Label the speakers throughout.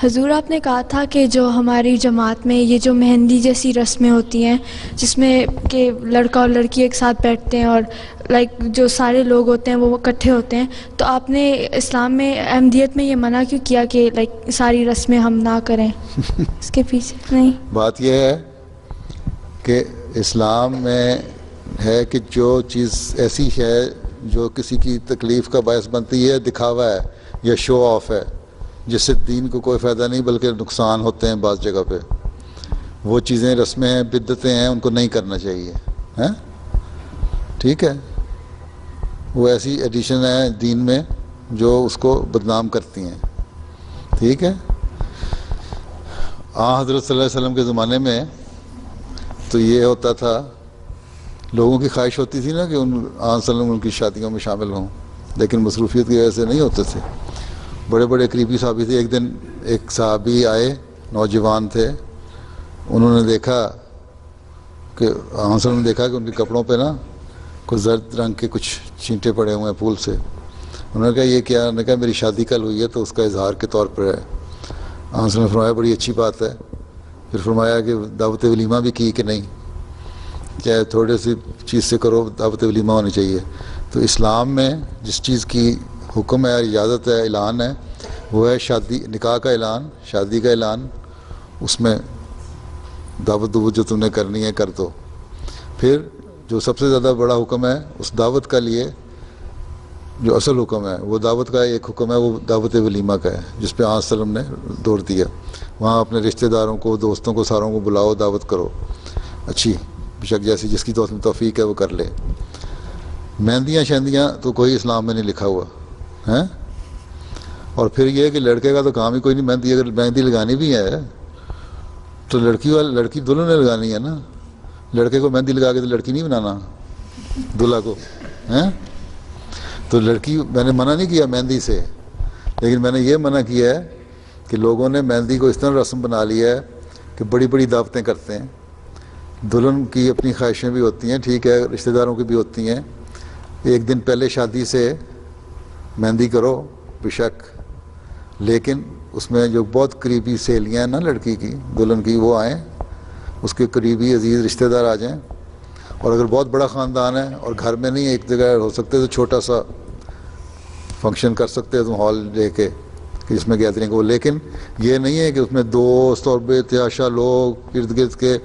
Speaker 1: حضور آپ نے کہا تھا کہ جو ہماری جماعت میں یہ جو مہندی جیسی رسمیں ہوتی ہیں جس میں کہ لڑکا اور لڑکی ایک ساتھ بیٹھتے ہیں اور جو سارے لوگ ہوتے ہیں وہ اکٹھے ہوتے ہیں، تو آپ نے اسلام میں احمدیت میں یہ منع کیوں کیا کہ ساری رسمیں ہم نہ کریں؟ اس کے پیچھے نہیں
Speaker 2: بات یہ ہے کہ اسلام میں ہے کہ جو چیز ایسی ہے جو کسی کی تکلیف کا باعث بنتی ہے، دکھاوا ہے یا شو آف ہے، جس سے دین کو کوئی فائدہ نہیں بلکہ نقصان ہوتے ہیں بعض جگہ پہ، وہ چیزیں رسمیں ہیں، بدعتیں ہیں، ان کو نہیں کرنا چاہیے. ٹھیک ہے، وہ ایسی ایڈیشن ہیں دین میں جو اس کو بدنام کرتی ہیں. ٹھیک ہے. حضرت صلی اللہ علیہ وسلم کے زمانے میں تو یہ ہوتا تھا، لوگوں کی خواہش ہوتی تھی نا کہ صلی اللہ علیہ وسلم ان کی شادیوں میں شامل ہوں، لیکن مصروفیت کی وجہ سے نہیں ہوتے تھے. بڑے بڑے قریبی صحابی تھے. ایک دن ایک صحابی آئے، نوجوان تھے، انہوں نے دیکھا کہ صلی اللہ علیہ وسلم نے دیکھا کہ ان کے کپڑوں پہ نا کوئی زرد رنگ کے کچھ چینٹے پڑے ہوئے ہیں پھول سے. انہوں نے کہا یہ کیا؟ انہوں نے کہا میری شادی کل ہوئی ہے تو اس کا اظہار کے طور پر ہے. صلی اللہ علیہ وسلم نے فرمایا بڑی اچھی بات ہے. پھر فرمایا کہ دعوت ولیمہ بھی کی کہ نہیں، چاہے تھوڑے سی چیز سے کرو، دعوت ولیمہ ہونی چاہیے. تو اسلام میں جس چیز کی حکم ہے، اجازت ہے، اعلان ہے، وہ ہے شادی، نکاح کا اعلان، شادی کا اعلان. اس میں دعوت جو تم نے کرنی ہے کر دو. پھر جو سب سے زیادہ بڑا حکم ہے اس دعوت کا لیے، جو اصل حکم ہے وہ دعوت کا ایک حکم ہے، وہ دعوت ولیمہ کا ہے، جس پہ آج وسلم نے دور دیا. وہاں اپنے رشتہ داروں کو، دوستوں کو، ساروں کو بلاؤ، دعوت کرو اچھی، بشک جیسی جس کی توفیق ہے وہ کر لے. مہندیاں شہندیاں تو کوئی اسلام میں نہیں لکھا ہوا ہے. اور پھر یہ کہ لڑکے کا تو کام ہی کوئی نہیں مہندی، اگر مہندی لگانی بھی ہے تو لڑکی دلہن نے لگانی ہے نا. لڑکے کو مہندی لگا کے تو لڑکی نہیں بنانا دلہا کو. تو لڑکی میں نے منع نہیں کیا مہندی سے، لیکن میں نے یہ منع کیا ہے کہ لوگوں نے مہندی کو اس طرح رسم بنا لیا ہے کہ بڑی بڑی دعوتیں کرتے ہیں. دلہن کی اپنی خواہشیں بھی ہوتی ہیں، ٹھیک ہے، رشتہ داروں کی بھی ہوتی ہیں. ایک دن پہلے شادی سے مہندی کرو بشک، لیکن اس میں جو بہت قریبی سہیلیاں ہیں نا لڑکی کی، دلہن کی، وہ آئیں، اس کے قریبی عزیز رشتہ دار آ جائیں. اور اگر بہت بڑا خاندان ہے اور گھر میں نہیں ایک جگہ ہو سکتے تو چھوٹا سا فنکشن کر سکتے ہیں تم ہال لے کے کہ جس میں گیدرنگ ہو. لیکن یہ نہیں ہے کہ اس میں دوست اور بے تحاشا لوگ ارد گرد کے،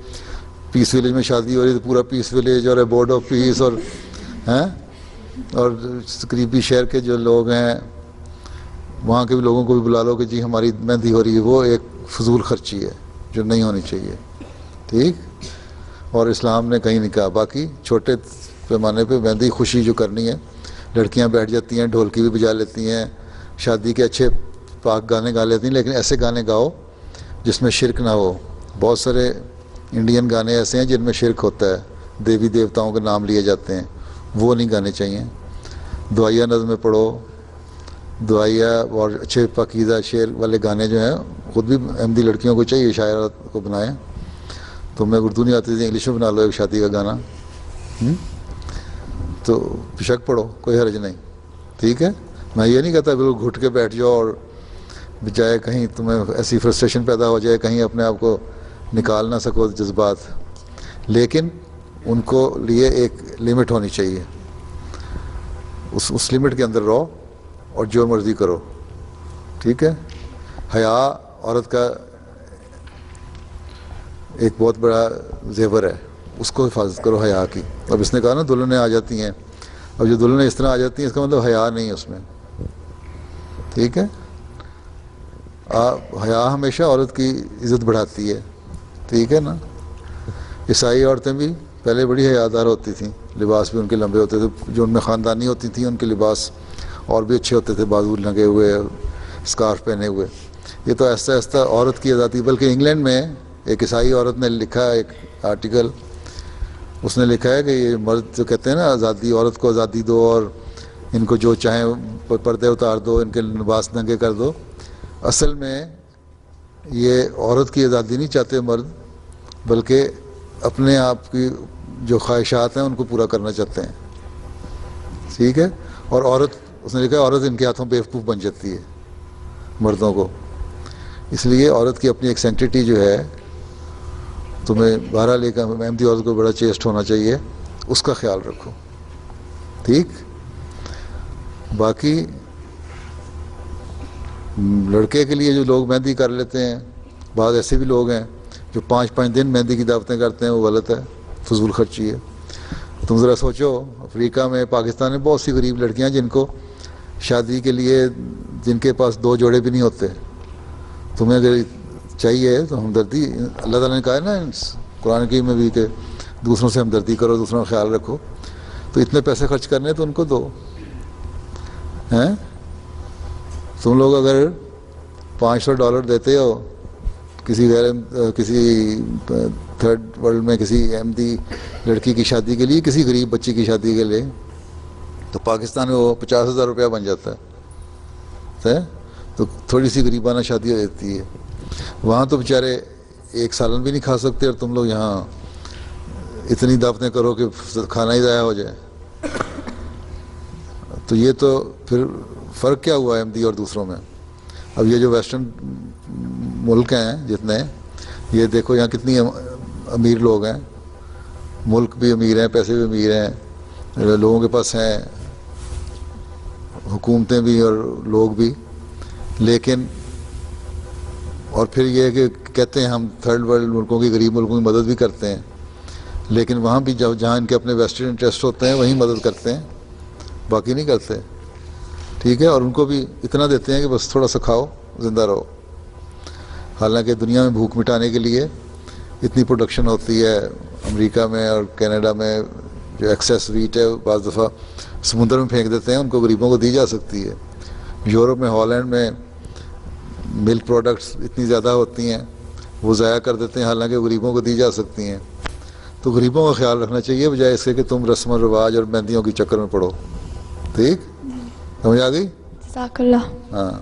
Speaker 2: پیس ولیج میں شادی ہو رہی ہے تو پورا پیس ولیج اور بورڈ آف پیس اور قریبی شہر کے جو لوگ ہیں وہاں کے بھی لوگوں کو بھی بلا لو کہ جی ہماری مہندی ہو رہی ہے. وہ ایک فضول خرچی ہے جو نہیں ہونی چاہیے. ٹھیک. اور اسلام نے کہیں نہیں کہا. باقی چھوٹے پیمانے پہ مہندی خوشی جو کرنی ہے، لڑکیاں بیٹھ جاتی ہیں، ڈھولکی بھی بجا لیتی ہیں، شادی کے اچھے پاک گانے گا لیتی ہیں، لیکن ایسے گانے گاؤ جس میں شرک نہ ہو. بہت سارے انڈین گانے ایسے ہیں جن میں شرک ہوتا ہے، دیوی دیوتاؤں کے نام لیے جاتے ہیں، وہ نہیں گانے چاہیے. دعائیہ نظمیں پڑھو، دعائیہ اور اچھے پاکیزہ شعر والے گانے جو ہیں، خود بھی احمدی لڑکیوں کو چاہیے شاعرات کو بنائیں. تو میں اردو نہیں آتی تھی، انگلش میں بنا لو ایک شادی کا گانا، تو بشک پڑھو، کوئی حرج نہیں. ٹھیک ہے. میں یہ نہیں کہتا بالکل گھٹ کے بیٹھ جاؤ اور بجائے کہیں تمہیں ایسی فرسٹریشن پیدا ہو جائے، کہیں اپنے آپ کو نکال نہ سکو جذبات، لیکن ان کو لیے ایک لمٹ ہونی چاہیے. اس لمٹ کے اندر رہو اور جو مرضی کرو. ٹھیک ہے. حیا عورت کا ایک بہت بڑا زیور ہے، اس کو حفاظت کرو حیا کی. اب اس نے کہا نا دلہنیں آ جاتی ہیں، اب جو دلہنیں اس طرح آ جاتی ہیں اس کا مطلب حیا نہیں ہے اس میں. ٹھیک ہے. حیا ہمیشہ عورت کی عزت بڑھاتی ہے. ٹھیک ہے نا. عیسائی عورتیں بھی پہلے بڑی حیادار ہوتی تھیں، لباس بھی ان کے لمبے ہوتے تھے، جو ان میں خاندانی ہوتی تھیں ان کے لباس اور بھی اچھے ہوتے تھے، بازو لگے ہوئے، اسکارف پہنے ہوئے. یہ تو آہستہ آہستہ عورت کی آزادی. بلکہ انگلینڈ میں ایک عیسائی عورت نے لکھا ایک آرٹیکل، اس نے لکھا ہے کہ یہ مرد جو کہتے ہیں نا آزادی، عورت کو آزادی دو اور ان کو جو چاہیں پردے اتار دو، ان کے لباس ننگے کر دو. اصل میں یہ عورت کی آزادی نہیں چاہتے مرد، بلکہ اپنے آپ کی جو خواہشات ہیں ان کو پورا کرنا چاہتے ہیں. ٹھیک ہے. اور عورت، اس نے لکھا ہے عورت ان کے ہاتھوں بیوقوف بن جاتی ہے مردوں کو. اس لیے عورت کی اپنی ایک سینکٹیٹی جو ہے تمہیں بہرحال ایک مہندی عورت کو بڑا چیسٹ ہونا چاہیے، اس کا خیال رکھو، ٹھیک. باقی لڑکے کے لیے جو لوگ مہندی کر لیتے ہیں، بعض ایسے بھی لوگ ہیں جو 5 دن مہندی کی دعوتیں کرتے ہیں، وہ غلط ہے، فضول خرچی ہے. تم ذرا سوچو، افریقہ میں، پاکستان میں بہت سی غریب لڑکیاں جن کو شادی کے لیے جن کے پاس 2 جوڑے بھی نہیں ہوتے. تمہیں اگر چاہیے تو ہمدردی، اللہ تعالیٰ نے کہا ہے نا قرآن کی میں بھی کہ دوسروں سے ہمدردی کرو، دوسروں کا خیال رکھو. تو اتنے پیسے خرچ کرنے تو ان کو دو ہیں. تم لوگ اگر $500 دیتے ہو کسی تھرڈ ورلڈ میں کسی احمدی لڑکی کی شادی کے لیے، کسی غریب بچی کی شادی کے لیے، تو پاکستان میں وہ $50,000 بن جاتا ہے. تو تھوڑی سی غریبانہ شادی ہو جاتی ہے. وہاں تو بیچارے 1 سالن بھی نہیں کھا سکتے، اور تم لوگ یہاں اتنی دعوتیں کرو کہ کھانا ہی ضائع ہو جائے. تو یہ تو پھر فرق کیا ہوا احمدی اور دوسروں میں؟ اب یہ جو ویسٹرن ملک ہیں جتنے، یہ دیکھو یہاں کتنی امیر لوگ ہیں، ملک بھی امیر ہیں، پیسے بھی امیر ہیں، لوگوں کے پاس ہیں، حکومتیں بھی اور لوگ بھی. لیکن اور پھر یہ کہ کہتے ہیں ہم تھرڈ ورلڈ ملکوں کی، غریب ملکوں کی مدد بھی کرتے ہیں، لیکن وہاں بھی جہاں ان کے اپنے ویسٹرن انٹرسٹ ہوتے ہیں وہیں مدد کرتے ہیں، باقی نہیں کرتے. ٹھیک ہے. اور ان کو بھی اتنا دیتے ہیں کہ بس تھوڑا سا کھاؤ، زندہ رہو. حالانکہ دنیا میں بھوک مٹانے کے لیے اتنی پروڈکشن ہوتی ہے امریکہ میں اور کینیڈا میں، جو ایکسیس ویٹ ہے بعض دفعہ سمندر میں پھینک دیتے ہیں، ان کو غریبوں کو دی جا سکتی ہے. یورپ میں، ہالینڈ میں ملک پروڈکٹس اتنی زیادہ ہوتی ہیں، وہ ضائع کر دیتے ہیں، حالانکہ غریبوں کو دی جا سکتی ہیں. تو غریبوں کا خیال رکھنا چاہیے، بجائے اس کے کہ تم رسم و رواج اور مہندیوں کے چکر میں پڑو. ٹھیک، سمجھ آ گئی؟
Speaker 1: جزاک اللہ.
Speaker 2: ہاں.